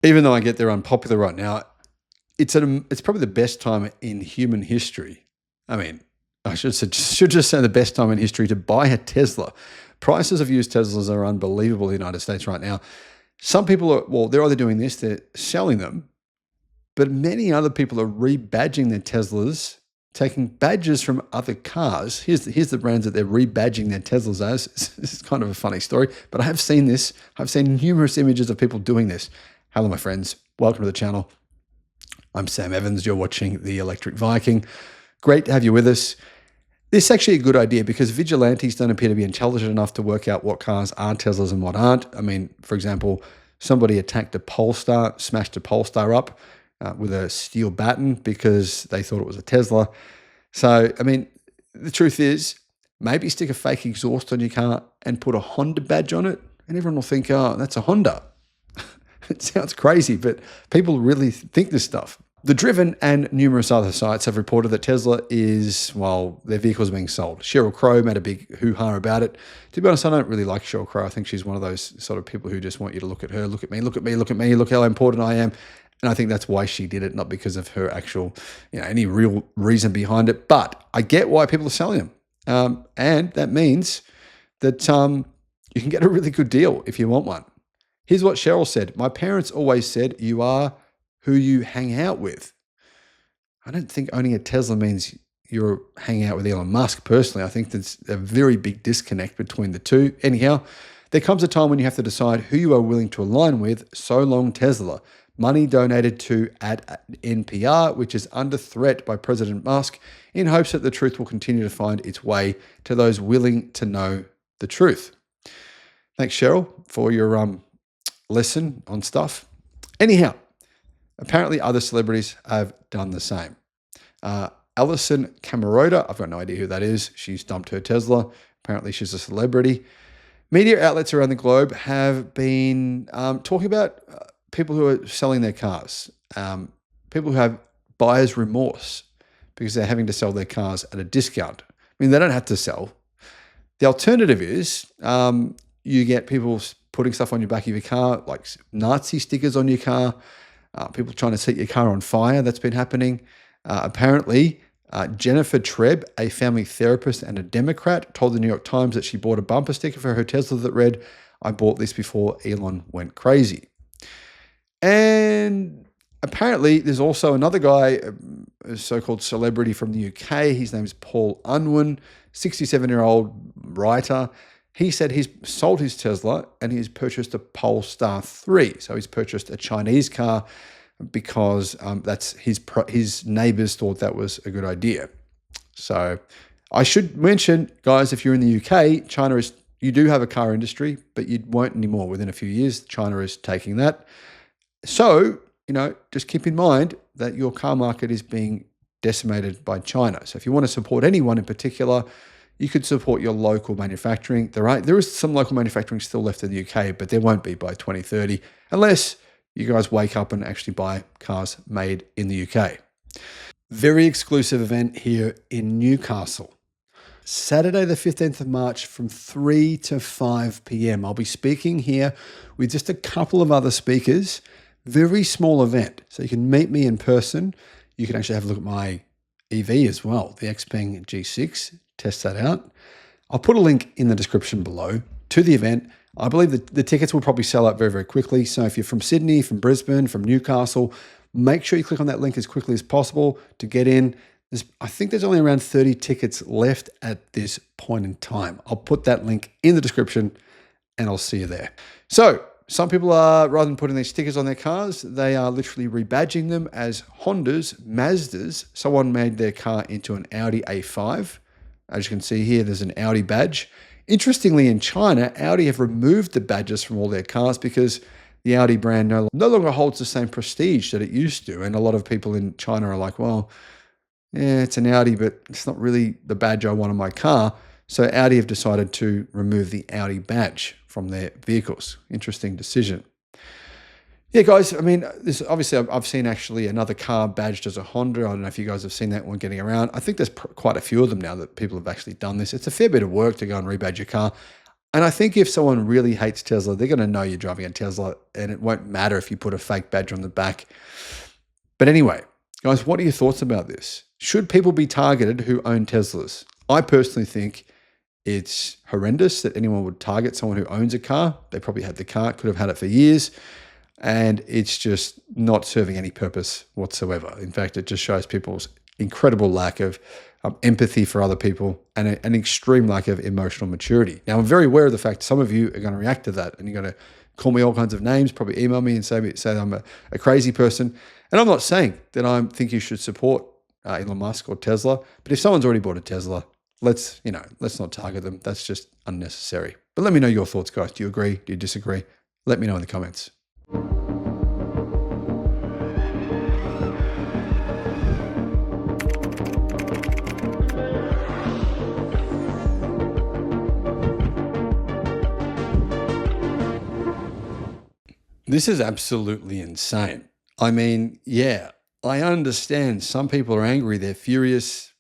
Even though I get they're unpopular right now, it's probably the best time in human history. I mean, I should just say the best time in history to buy a Tesla. Prices of used Teslas are unbelievable in the United States right now. Some people are, well, they're either doing this, they're selling them, but many other people are rebadging their Teslas, taking badges from other cars. Here's the brands that they're rebadging their Teslas as. This is kind of a funny story, but I have seen this. I've seen numerous images of people doing this. Hello, my friends. Welcome to the channel. I'm Sam Evans. You're watching the Electric Viking. Great to have you with us. This is actually a good idea because vigilantes don't appear to be intelligent enough to work out what cars are Teslas and what aren't. I mean, for example, somebody attacked a Polestar, smashed a Polestar up with a steel baton because they thought it was a Tesla. So, I mean, the truth is, maybe stick a fake exhaust on your car and put a Honda badge on it, and everyone will think, oh, that's a Honda. It sounds crazy, but people really think this stuff. The Driven and numerous other sites have reported that Tesla is, well, their vehicles are being sold. Sheryl Crow made a big hoo-ha about it. To be honest, I don't really like Sheryl Crow. I think she's one of those sort of people who just want you to look at her, look at me, look at me, look at me, look how important I am. And I think that's why she did it, not because of her actual, any real reason behind it. But I get why people are selling them. And that means that you can get a really good deal if you want one. Here's what Cheryl said. My parents always said, you are who you hang out with. I don't think owning a Tesla means you're hanging out with Elon Musk personally. I think there's a very big disconnect between the two. Anyhow, there comes a time when you have to decide who you are willing to align with. So long, Tesla. Money donated to at NPR, which is under threat by President Musk, in hopes that the truth will continue to find its way to those willing to know the truth. Thanks, Cheryl, for your lesson on stuff. Anyhow, apparently other celebrities have done the same. Alison Camerota, I've got no idea who that is. She's dumped her Tesla. Apparently she's a celebrity. Media outlets around the globe have been talking about people who are selling their cars, people who have buyer's remorse because they're having to sell their cars at a discount. I mean, they don't have to sell. The alternative is you get people putting stuff on your back of your car, like Nazi stickers on your car, people trying to set your car on fire. That's been happening. Apparently, Jennifer Trebb, a family therapist and a Democrat, told the New York Times that she bought a bumper sticker for her Tesla that read, "I bought this before Elon went crazy." And apparently, there's also another guy, a so-called celebrity from the UK. His name is Paul Unwin, 67-year-old writer. He said he's sold his Tesla and he's purchased a Polestar 3. So he's purchased a Chinese car because that's his neighbors thought that was a good idea. So I should mention, guys, if you're in the UK, you do have a car industry, but you won't anymore within a few years. China is taking that. So, just keep in mind that your car market is being decimated by China. So if you want to support anyone in particular, you could support your local manufacturing. There is some local manufacturing still left in the UK, but there won't be by 2030 unless you guys wake up and actually buy cars made in the UK. Very exclusive event here in Newcastle. Saturday the 15th of March from 3 to 5 p.m. I'll be speaking here with just a couple of other speakers. Very small event. So you can meet me in person. You can actually have a look at my EV as well, the Xpeng G6. Test that out. I'll put a link in the description below to the event. I believe that the tickets will probably sell out very, very quickly. So if you're from Sydney, from Brisbane, from Newcastle, make sure you click on that link as quickly as possible to get in. I think there's only around 30 tickets left at this point in time. I'll put that link in the description and I'll see you there. So some people are, rather than putting these stickers on their cars, they are literally rebadging them as Hondas, Mazdas. Someone made their car into an Audi A5. As you can see here, there's an Audi badge. Interestingly, in China, Audi have removed the badges from all their cars because the Audi brand no longer holds the same prestige that it used to. And a lot of people in China are like, well, yeah, it's an Audi, but it's not really the badge I want on my car. So Audi have decided to remove the Audi badge from their vehicles. Interesting decision. Yeah, guys, I mean, this obviously I've seen actually another car badged as a Honda. I don't know if you guys have seen that one getting around. I think there's quite a few of them now that people have actually done this. It's a fair bit of work to go and rebadge your car. And I think if someone really hates Tesla, they're going to know you're driving a Tesla, and it won't matter if you put a fake badge on the back. But anyway, guys, what are your thoughts about this? Should people be targeted who own Teslas? I personally think it's horrendous that anyone would target someone who owns a car. They probably had the car, could have had it for years, and it's just not serving any purpose whatsoever. In fact, it just shows people's incredible lack of empathy for other people and an extreme lack of emotional maturity. Now, I'm very aware of the fact some of you are going to react to that, and you're going to call me all kinds of names, probably email me and say I'm a crazy person. And I'm not saying that I think you should support Elon Musk or Tesla, but if someone's already bought a Tesla, let's not target them. That's just unnecessary. But let me know your thoughts, guys. Do you agree? Do you disagree? Let me know in the comments. This is absolutely insane. I mean, yeah, I understand some people are angry, they're furious,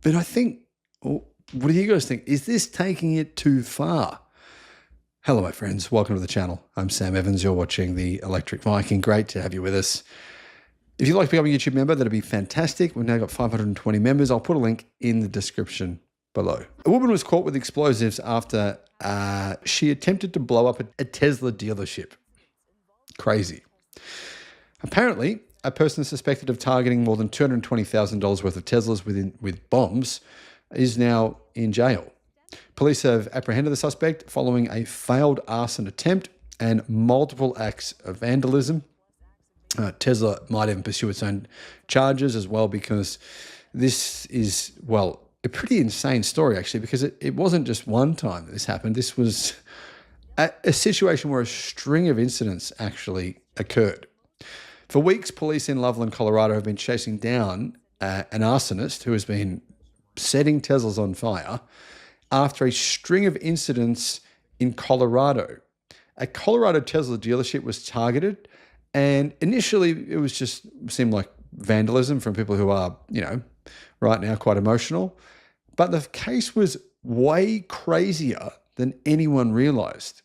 but I think, what do you guys think? Is this taking it too far? Hello, my friends. Welcome to the channel. I'm Sam Evans. You're watching the Electric Viking. Great to have you with us. If you'd like to become a YouTube member, that'd be fantastic. We've now got 520 members. I'll put a link in the description below. A woman was caught with explosives after she attempted to blow up a Tesla dealership. Crazy. Apparently, a person suspected of targeting more than $220,000 worth of Teslas with bombs is now in jail. Police have apprehended the suspect following a failed arson attempt and multiple acts of vandalism. Tesla might even pursue its own charges as well, because this is, well, a pretty insane story, actually, because it wasn't just one time that this happened. This was a situation where a string of incidents actually occurred. For weeks, police in Loveland, Colorado have been chasing down an arsonist who has been setting Teslas on fire after a string of incidents in Colorado. A Colorado Tesla dealership was targeted, and initially it was just seemed like vandalism from people who are, right now quite emotional. But the case was way crazier than anyone realized.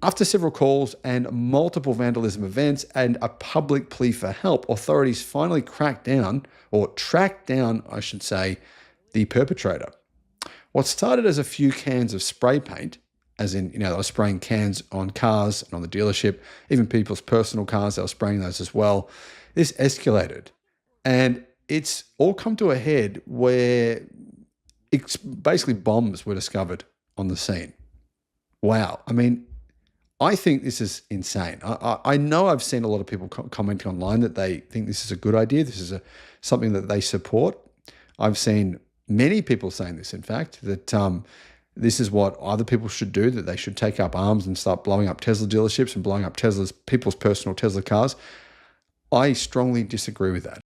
After several calls and multiple vandalism events and a public plea for help, authorities finally tracked down, I should say, the perpetrator. What started as a few cans of spray paint, as in, they were spraying cans on cars and on the dealership, even people's personal cars, they were spraying those as well. This escalated, and it's all come to a head where it's basically bombs were discovered on the scene. Wow. I mean, I think this is insane. I know I've seen a lot of people commenting online that they think this is a good idea. This is something that they support. I've seen many people saying this, in fact, that this is what other people should do, that they should take up arms and start blowing up Tesla dealerships and blowing up people's personal Tesla cars. I strongly disagree with that.